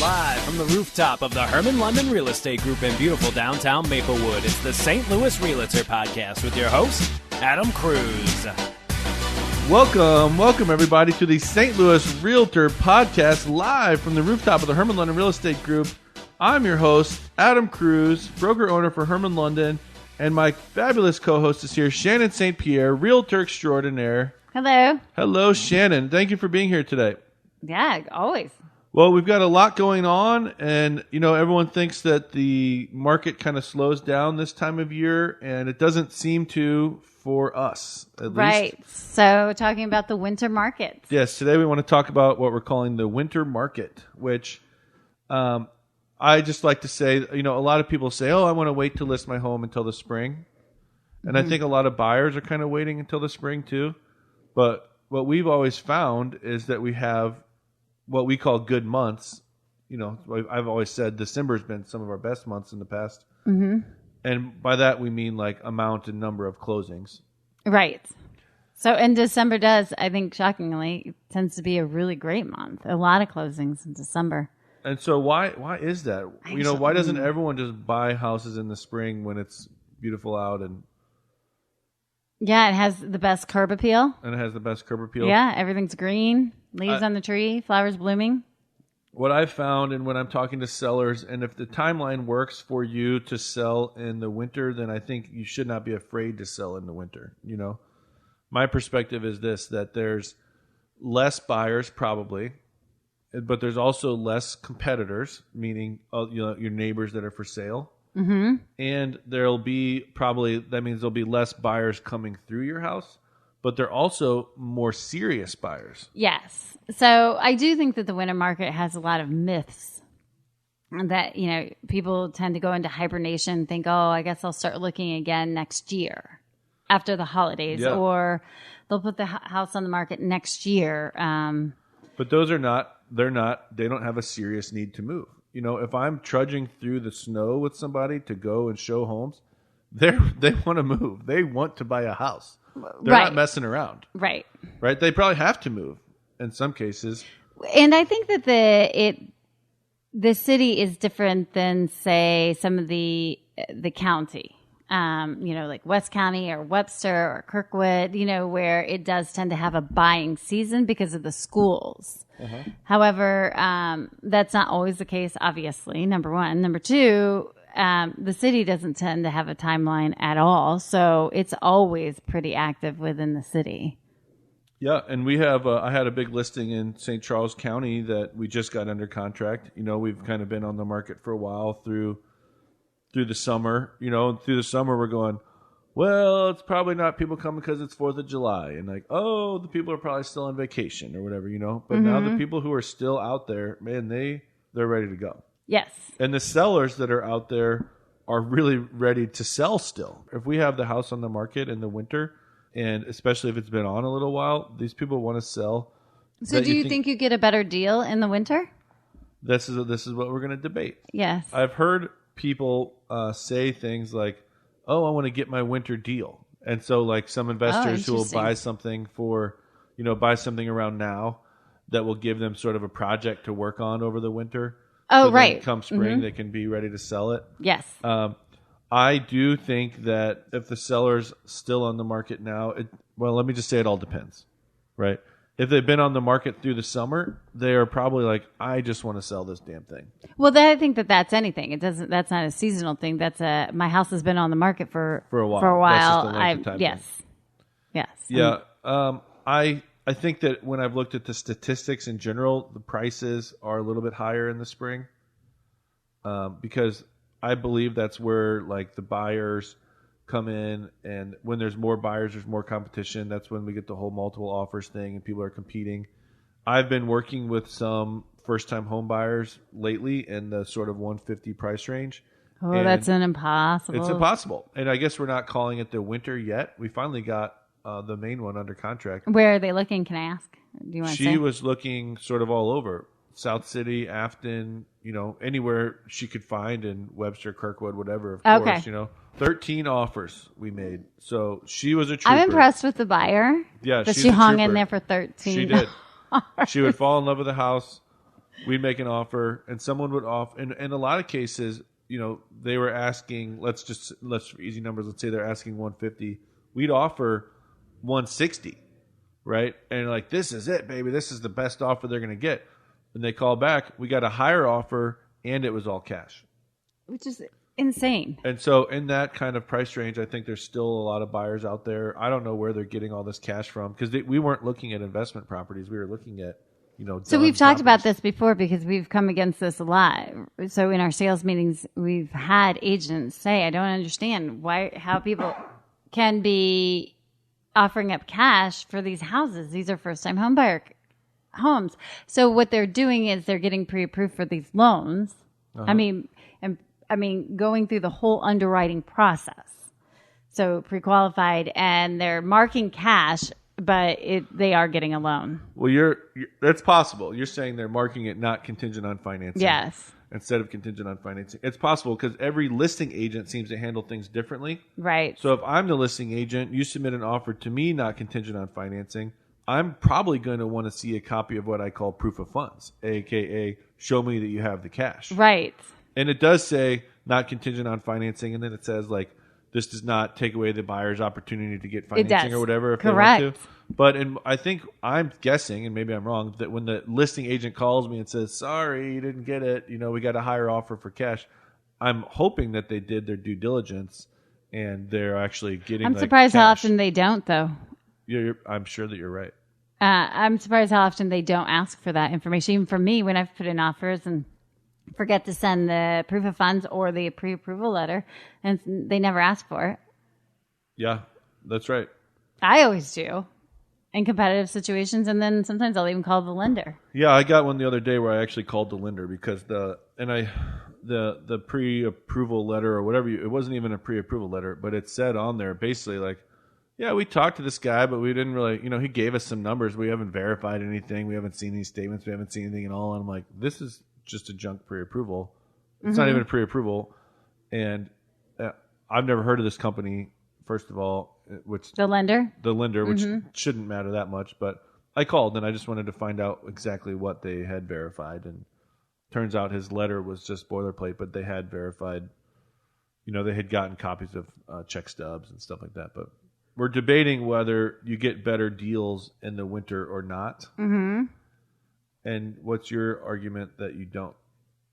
Live from the rooftop of the Hermann London Real Estate Group in beautiful downtown Maplewood, it's the St. Louis Realtor Podcast with your host, Adam Kruse. Welcome everybody to the St. Louis Realtor Podcast live from the rooftop of the Hermann London Real Estate Group. I'm your host, Adam Kruse, broker owner for Hermann London, and my fabulous co-host is here, Shannon St. Pierre, Realtor extraordinaire. Hello. Hello, Shannon. Thank you for being here today. Yeah, always. Well, we've got a lot going on, and, everyone thinks that the market kind of slows down this time of year, and it doesn't seem to for us, at least. Right. So, talking about the winter market. Yes, today we want to talk about what we're calling the winter market, which I just like to say, a lot of people say, I want to wait to list my home until the spring. And I think a lot of buyers are kind of waiting until the spring, too. But what we've always found is that we have what we call good months. I've always said December's been some of our best months in the past. Mm-hmm. And by that, we mean like amount and number of closings. Right. So, and December does, I think, shockingly, tends to be a really great month. A lot of closings in December. And so why is that? Why doesn't everyone just buy houses in the spring when it's beautiful out and... Yeah, it has the best curb appeal. And it has the best curb appeal. Yeah, everything's green, leaves on the tree, flowers blooming. What I've found, and when I'm talking to sellers, and if the timeline works for you to sell in the winter, then I think you should not be afraid to sell in the winter. My perspective is this, that there's less buyers probably, but there's also less competitors, meaning your neighbors that are for sale. Mm-hmm. And that means there'll be less buyers coming through your house, but they're also more serious buyers. Yes. So I do think that the winter market has a lot of myths that, people tend to go into hibernation, think, I guess I'll start looking again next year after the holidays, or they'll put the house on the market next year. But those they don't have a serious need to move. If I'm trudging through the snow with somebody to go and show homes, they want to move. They want to buy a house. They're not messing around. Right. They probably have to move in some cases. And I think that the city is different than, say, some of the county. Like West County or Webster or Kirkwood, where it does tend to have a buying season because of the schools. Uh-huh. However, that's not always the case, obviously, number one. Number two, the city doesn't tend to have a timeline at all, so it's always pretty active within the city. Yeah, and we have I had a big listing in St. Charles County that we just got under contract. We've kind of been on the market for a while through the summer. Through the summer we're going, well, it's probably not people coming because it's 4th of July. And the people are probably still on vacation or whatever, But now the people who are still out there, man, they're ready to go. Yes. And the sellers that are out there are really ready to sell still. If we have the house on the market in the winter, and especially if it's been on a little while, these people want to sell. So do you think you get a better deal in the winter? This is what we're going to debate. Yes. I've heard people say things like, I want to get my winter deal. And so like some investors who will buy something buy something around now that will give them sort of a project to work on over the winter. Oh, so right. Come spring, they can be ready to sell it. Yes. I do think that if the seller's still on the market now, let me just say it all depends, right? If they've been on the market through the summer, they are probably like, I just want to sell this damn thing. Well, I think that's anything. That's not a seasonal thing. My house has been on the market for a while. That's just the length of time yes. thing. Yes. Yeah. I think that when I've looked at the statistics in general, the prices are a little bit higher in the spring. Because I believe that's where like the buyers come in, and when there's more buyers, there's more competition. That's when we get the whole multiple offers thing and people are competing. I've been working with some first-time home buyers lately in the sort of 150 price range. Oh, that's impossible. It's impossible. And I guess we're not calling it the winter yet. We finally got the main one under contract. Where are they looking? Can I ask? Do you want to say? She was looking sort of all over. South City, Afton, anywhere she could find in Webster, Kirkwood, whatever, of course, 13 offers we made. So she was a trooper. I'm impressed with the buyer. Yeah, that she hung in there for 13. She did. She would fall in love with the house. we'd make an offer, and someone would offer. And in a lot of cases, they were asking. Let's for easy numbers. Let's say they're asking 150. We'd offer 160, right? And like, this is it, baby. This is the best offer they're going to get. And they call back. We got a higher offer, and it was all cash, which is insane. And so in that kind of price range, I think there's still a lot of buyers out there. I don't know where they're getting all this cash from, because we weren't looking at investment properties. We were looking at, So we've talked about this before, because we've come against this a lot. So in our sales meetings, we've had agents say, I don't understand how people can be offering up cash for these houses. These are first-time homebuyer homes. So what they're doing is they're getting pre-approved for these loans. Uh-huh. I mean, going through the whole underwriting process. So pre-qualified, and they're marking cash, but they are getting a loan. Well, that's possible. You're saying they're marking it not contingent on financing. Yes. Instead of contingent on financing. It's possible, because every listing agent seems to handle things differently. Right. So if I'm the listing agent, you submit an offer to me not contingent on financing, I'm probably going to want to see a copy of what I call proof of funds, a.k.a. show me that you have the cash. Right. And it does say not contingent on financing, and then it says, like, this does not take away the buyer's opportunity to get financing or whatever if Correct. they want to. But I think I'm guessing, and maybe I'm wrong, that when the listing agent calls me and says, sorry, you didn't get it, we got a higher offer for cash, I'm hoping that they did their due diligence and they're actually getting I'm surprised cash. how often they don't, though. I'm sure that you're right. I'm surprised how often they don't ask for that information. Even for me, when I've put in offers and forget to send the proof of funds or the pre-approval letter, and they never ask for it. Yeah, that's right. I always do in competitive situations, and then sometimes I'll even call the lender. Yeah, I got one the other day where I actually called the lender, because the pre-approval letter or whatever, it wasn't even a pre-approval letter, but it said on there basically like, yeah, we talked to this guy, but we didn't really, he gave us some numbers. We haven't verified anything. We haven't seen any statements. We haven't seen anything at all. And I'm like, this is just a junk pre-approval. It's not even a pre-approval. And I've never heard of this company, first of all, which the lender, which shouldn't matter that much. But I called, and I just wanted to find out exactly what they had verified. And turns out his letter was just boilerplate, but they had verified, they had gotten copies of check stubs and stuff like that. But we're debating whether you get better deals in the winter or not. Mm-hmm. And what's your argument that you don't?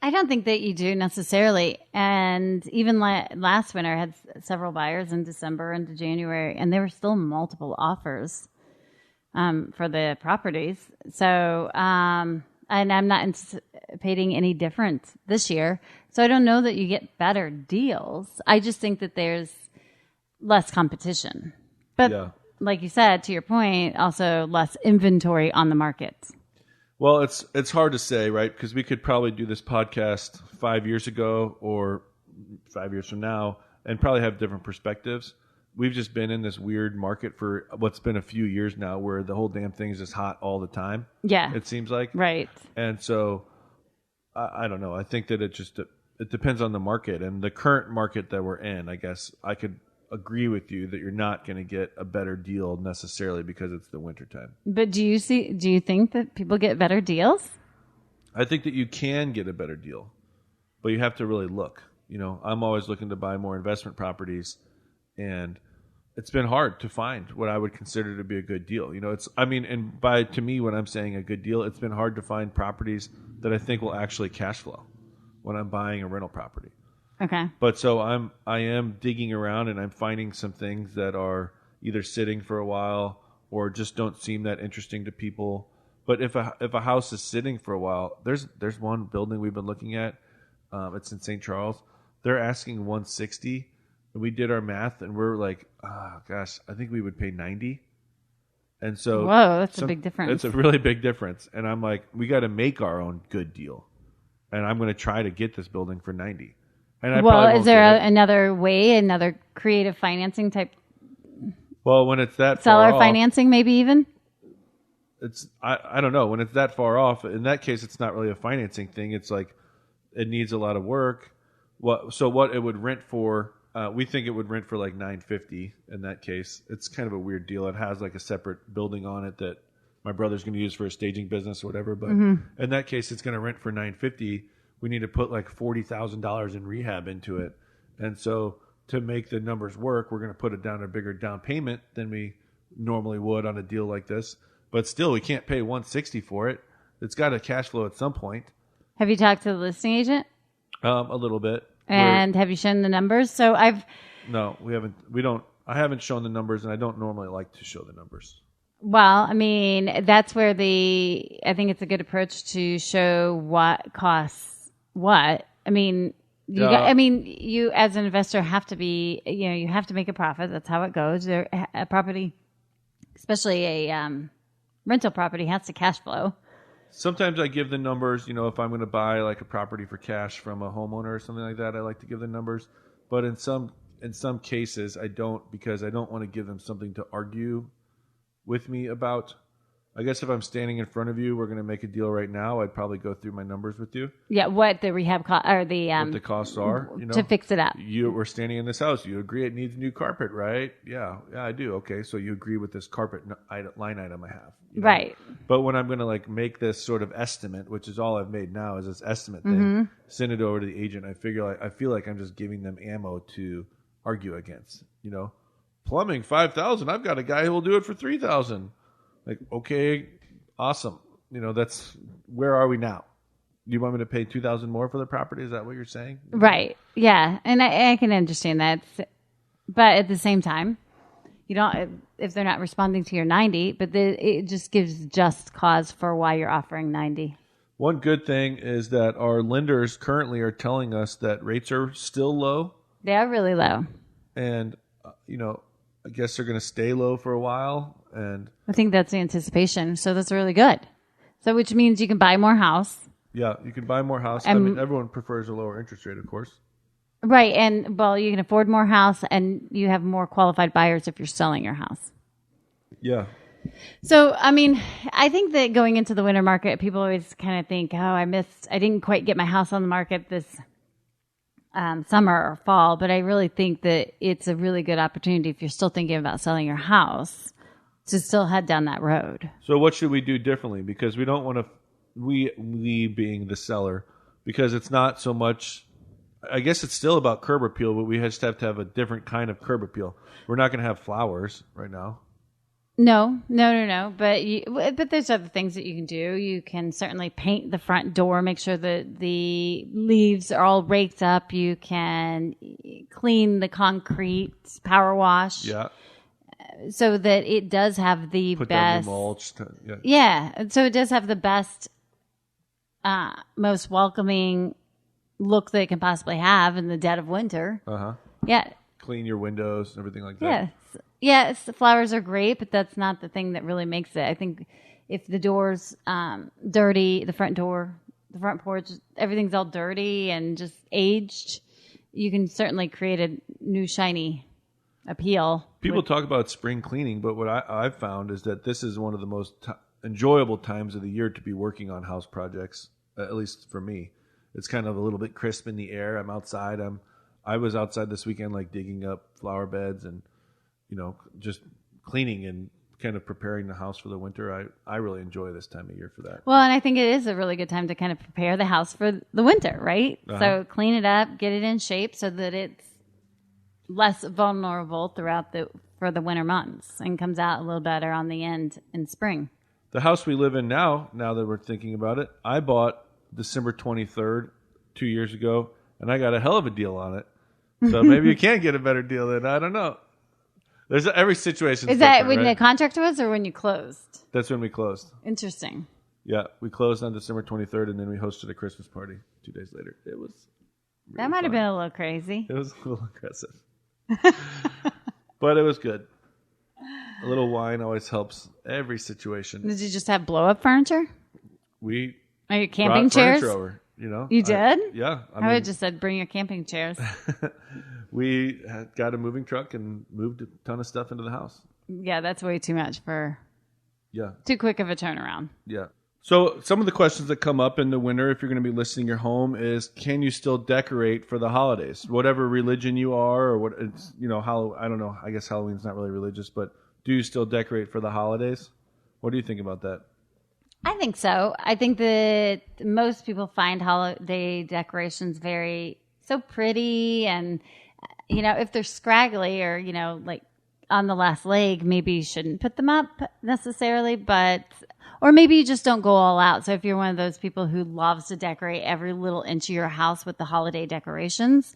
I don't think that you do necessarily. And even last winter, I had several buyers in December into January, and there were still multiple offers for the properties. So, and I'm not anticipating any difference this year. So I don't know that you get better deals. I just think that there's less competition. But like you said, to your point, also less inventory on the market. Well, it's hard to say, right? Because we could probably do this podcast 5 years ago or 5 years from now and probably have different perspectives. We've just been in this weird market for what's been a few years now, where the whole damn thing is just hot all the time. Yeah. It seems like. Right. And so I don't know. I think that it depends on the market, and the current market that we're in. I guess I could agree with you that you're not going to get a better deal necessarily because it's the wintertime. But do you think that people get better deals? I think that you can get a better deal, but you have to really look. I'm always looking to buy more investment properties, and it's been hard to find what I would consider to be a good deal. To me, when I'm saying a good deal, it's been hard to find properties that I think will actually cash flow when I'm buying a rental property. Okay. But so I am digging around, and I'm finding some things that are either sitting for a while or just don't seem that interesting to people. But if a house is sitting for a while, there's one building we've been looking at. It's in St. Charles. They're asking $160, and we did our math, and we're like, oh gosh, I think we would pay $90. And so, whoa, that's a big difference. It's a really big difference. And I'm like, we got to make our own good deal, and I'm going to try to get this building for $90. Is there another way, another creative financing type? Well, when it's that seller far off, financing, maybe even. I don't know. When it's that far off, in that case, it's not really a financing thing. It's like it needs a lot of work. What it would rent for? We think it would rent for like $950. In that case, it's kind of a weird deal. It has like a separate building on it that my brother's going to use for a staging business or whatever. But in that case, it's going to rent for $950. We need to put like $40,000 in rehab into it. And so to make the numbers work, we're going to put it down a bigger down payment than we normally would on a deal like this. But still, we can't pay $160 for it. It's got to cash flow at some point. Have you talked to the listing agent? A little bit. And have you shown the numbers? No, we haven't. I haven't shown the numbers, and I don't normally like to show the numbers. Well, I mean, that's where I think it's a good approach to show what costs what. I mean, you as an investor have to be, you have to make a profit. That's how it goes. A property, especially a rental property, has to cash flow. Sometimes I give the numbers, if I'm going to buy like a property for cash from a homeowner or something like that, I like to give the numbers. But in some cases, I don't, because I don't want to give them something to argue with me about. I guess if I'm standing in front of you, we're going to make a deal right now, I'd probably go through my numbers with you. Yeah, what the rehab cost or the what the costs are, to fix it up. We're standing in this house. You agree it needs new carpet, right? Yeah, I do. Okay, so you agree with this carpet line item I have, right? But when I'm going to like make this sort of estimate, which is all I've made now, is this estimate thing, send it over to the agent. I feel like I'm just giving them ammo to argue against. Plumbing $5,000. I've got a guy who will do it for $3,000. Like, okay, awesome. That's where are we now? You want me to pay $2,000 more for the property? Is that what you're saying? Right. Yeah, and I can understand that, but at the same time, you don't if they're not responding to your 90, but it just gives just cause for why you're offering 90. One good thing is that our lenders currently are telling us that rates are still low. They are really low, and I guess they're going to stay low for a while. And I think that's the anticipation. So that's really good. So which means you can buy more house. Yeah, you can buy more house. I mean, everyone prefers a lower interest rate, of course. Right. And, you can afford more house, and you have more qualified buyers if you're selling your house. Yeah. So, I mean, I think that going into the winter market, people always kind of think, I didn't quite get my house on the market this summer or fall. But I really think that it's a really good opportunity if you're still thinking about selling your house to still head down that road. So what should we do differently? Because we don't want to, we being the seller, because it's not so much, I guess it's still about curb appeal, but we just have to have a different kind of curb appeal. We're not going to have flowers right now. No. But there's other things that you can do. You can certainly paint the front door, make sure that the leaves are all raked up. You can clean the concrete, power wash. Yeah. So that it does have the Put best. Down your mulch. Yeah. So it does have the best, most welcoming look that it can possibly have in the dead of winter. Yeah. Clean your windows and everything like that. Yes. Yes, the flowers are great, but that's not the thing that really makes it. I think if the door's dirty, the front door, the front porch, everything's all dirty and just aged, you can certainly create a new shiny appeal. People talk about spring cleaning, but what I've found is that this is one of the most enjoyable times of the year to be working on house projects, at least for me. It's kind of a little bit crisp in the air. I'm outside. I was outside this weekend, like digging up flower beds and just cleaning and kind of preparing the house for the winter. I really enjoy this time of year for that. Well, and I think it is a really good time to kind of prepare the house for the winter, right? So clean it up, get it in shape so that it's less vulnerable for the winter months and comes out a little better on the end in spring. The house we live in now that we're thinking about it, I bought December 23rd 2 years ago, and I got a hell of a deal on it. So maybe you can't get a better deal than I don't know. There's every situation. Is that when the contract was or when you closed? That's when we closed. Interesting. Yeah, we closed on December 23rd, and then we hosted a Christmas party 2 days later. It was really that might have been a little crazy. It was a little aggressive. But it was good. A little wine always helps every situation. Did you just have blow-up furniture? Are your camping chairs? Over, You did? Yeah. I would have just said bring your camping chairs. We got a moving truck and moved a ton of stuff into the house. Yeah, that's way too much for Yeah. Too quick of a turnaround. Yeah. So some of the questions that come up in the winter, if you're going to be listing your home, is can you still decorate for the holidays? Whatever religion you are, or what it's, I don't know. I guess Halloween's not really religious, but do you still decorate for the holidays? What do you think about that? I think so. I think that most people find holiday decorations so pretty, and if they're scraggly or like on the last leg, maybe you shouldn't put them up necessarily, or maybe you just don't go all out. So if you're one of those people who loves to decorate every little inch of your house with the holiday decorations,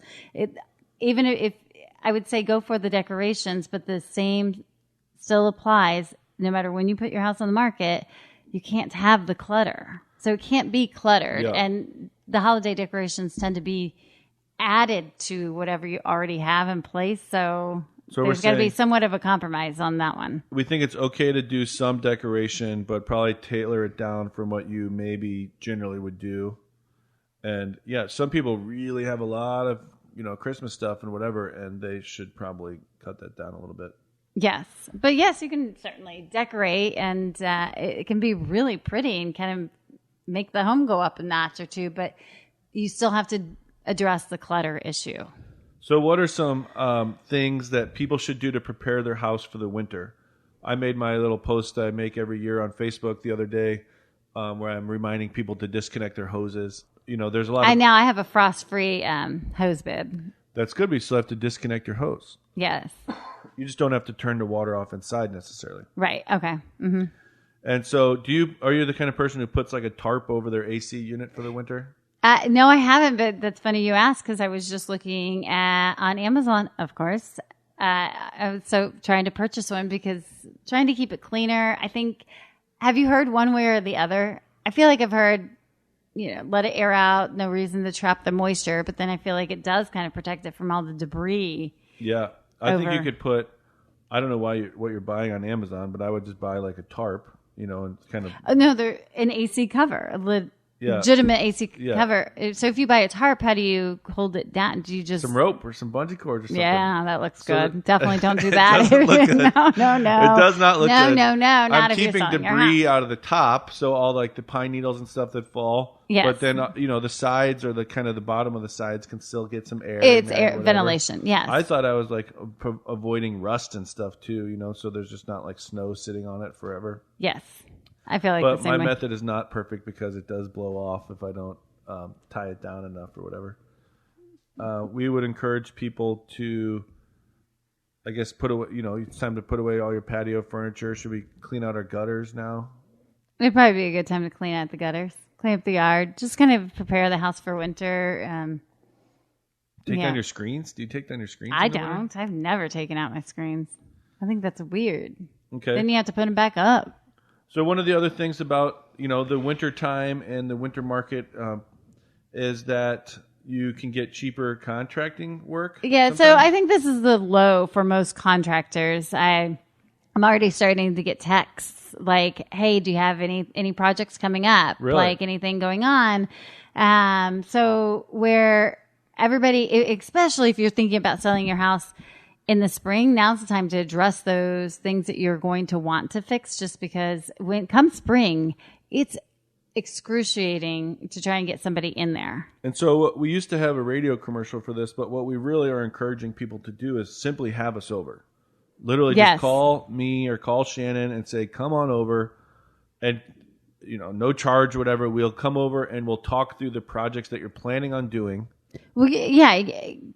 even if I would say go for the decorations, but the same still applies no matter when you put your house on the market. You can't have the clutter. So it can't be cluttered. Yeah. And the holiday decorations tend to be added to whatever you already have in place. So there's got to be somewhat of a compromise on that one. We think it's okay to do some decoration, but probably tailor it down from what you maybe generally would do. And yeah, some people really have a lot of, Christmas stuff and whatever, and they should probably cut that down a little bit. Yes. But yes, you can certainly decorate, and it can be really pretty and kind of make the home go up a notch or two, but you still have to address the clutter issue. So what are some things that people should do to prepare their house for the winter? I made my little post that I make every year on Facebook the other day where I'm reminding people to disconnect their hoses. There's a lot of... I have a frost-free hose bib. That's good, but you still have to disconnect your hose. Yes. You just don't have to turn the water off inside necessarily. Right. Okay. Mm-hmm. And so are you the kind of person who puts like a tarp over their AC unit for the winter? No, I haven't, but that's funny you asked because I was just looking on Amazon, of course. I was so trying to purchase one because trying to keep it cleaner. I think, have you heard one way or the other? I feel like I've heard, let it air out, no reason to trap the moisture, but then I feel like it does kind of protect it from all the debris. Yeah. I think you could put, I don't know what you're buying on Amazon, but I would just buy like a tarp, and kind of. No, they're an AC cover, legitimate AC cover. So if you buy a tarp, how do you hold it down? Do you just some rope or some bungee cord or something? Yeah, that looks good. Definitely don't do that. It doesn't look good. No. It does not look good. No. Not I'm if you're keeping selling your debris house. out of the top, so all like the pine needles and stuff that fall. Yes. But then the sides or the kind of the bottom of the sides can still get some air. It's air ventilation. Yes. I thought I was like avoiding rust and stuff too. So there's just not like snow sitting on it forever. Yes. I feel like but the same my way. method is not perfect because it does blow off if I don't tie it down enough or whatever. We would encourage people to, I guess, put away. It's time to put away all your patio furniture. Should we clean out our gutters now? It'd probably be a good time to clean out the gutters, clean up the yard, just kind of prepare the house for winter. Take down your screens? Do you take down your screens? I don't. I've never taken out my screens. I think that's weird. Okay. Then you have to put them back up. So one of the other things about, the winter time and the winter market is that you can get cheaper contracting work. Yeah, sometimes. So I think this is the low for most contractors. I'm already starting to get texts like, hey, do you have any projects coming up? Really? Like anything going on? So where everybody, especially if you're thinking about selling your house in the spring, now's the time to address those things that you're going to want to fix, just because when it comes spring, it's excruciating to try and get somebody in there. And so we used to have a radio commercial for this, but what we really are encouraging people to do is simply have us over. Literally just call me or call Shannon and say, come on over, and no charge or whatever. We'll come over and we'll talk through the projects that you're planning on doing. Well, yeah,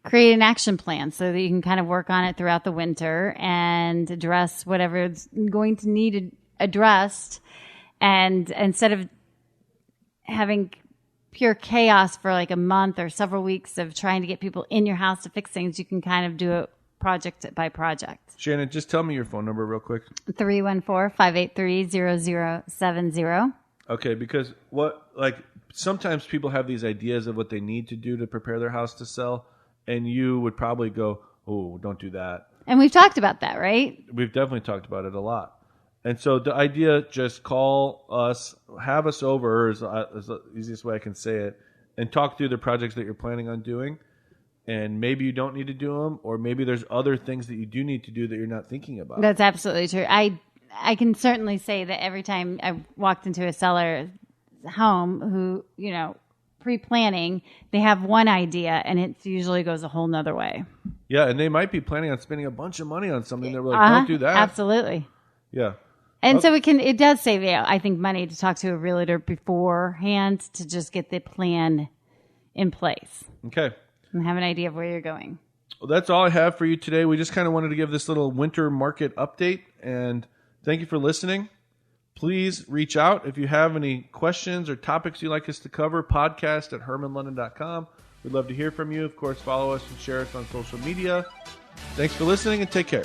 create an action plan so that you can kind of work on it throughout the winter and address whatever's going to need addressed. And instead of having pure chaos for like a month or several weeks of trying to get people in your house to fix things, you can kind of do it project by project. Shannon, just tell me your phone number real quick. 314-583-0070. Okay, because sometimes people have these ideas of what they need to do to prepare their house to sell, and you would probably go, oh, don't do that. And we've talked about that, right? We've definitely talked about it a lot. And so the idea, just call us, have us over is the easiest way I can say it, and talk through the projects that you're planning on doing. And maybe you don't need to do them, or maybe there's other things that you do need to do that you're not thinking about. That's absolutely true. I can certainly say that every time I've walked into a seller's home who, pre-planning, they have one idea and it usually goes a whole nother way. Yeah, and they might be planning on spending a bunch of money on something that we're like, don't do that. Absolutely. Yeah. And so it does save you, I think, money to talk to a realtor beforehand to just get the plan in place. Okay. And have an idea of where you're going. Well, that's all I have for you today. We just kind of wanted to give this little winter market update, and thank you for listening. Please reach out if you have any questions or topics you'd like us to cover. podcast@hermanlondon.com. We'd love to hear from you. Of course, follow us and share us on social media. Thanks for listening, and take care.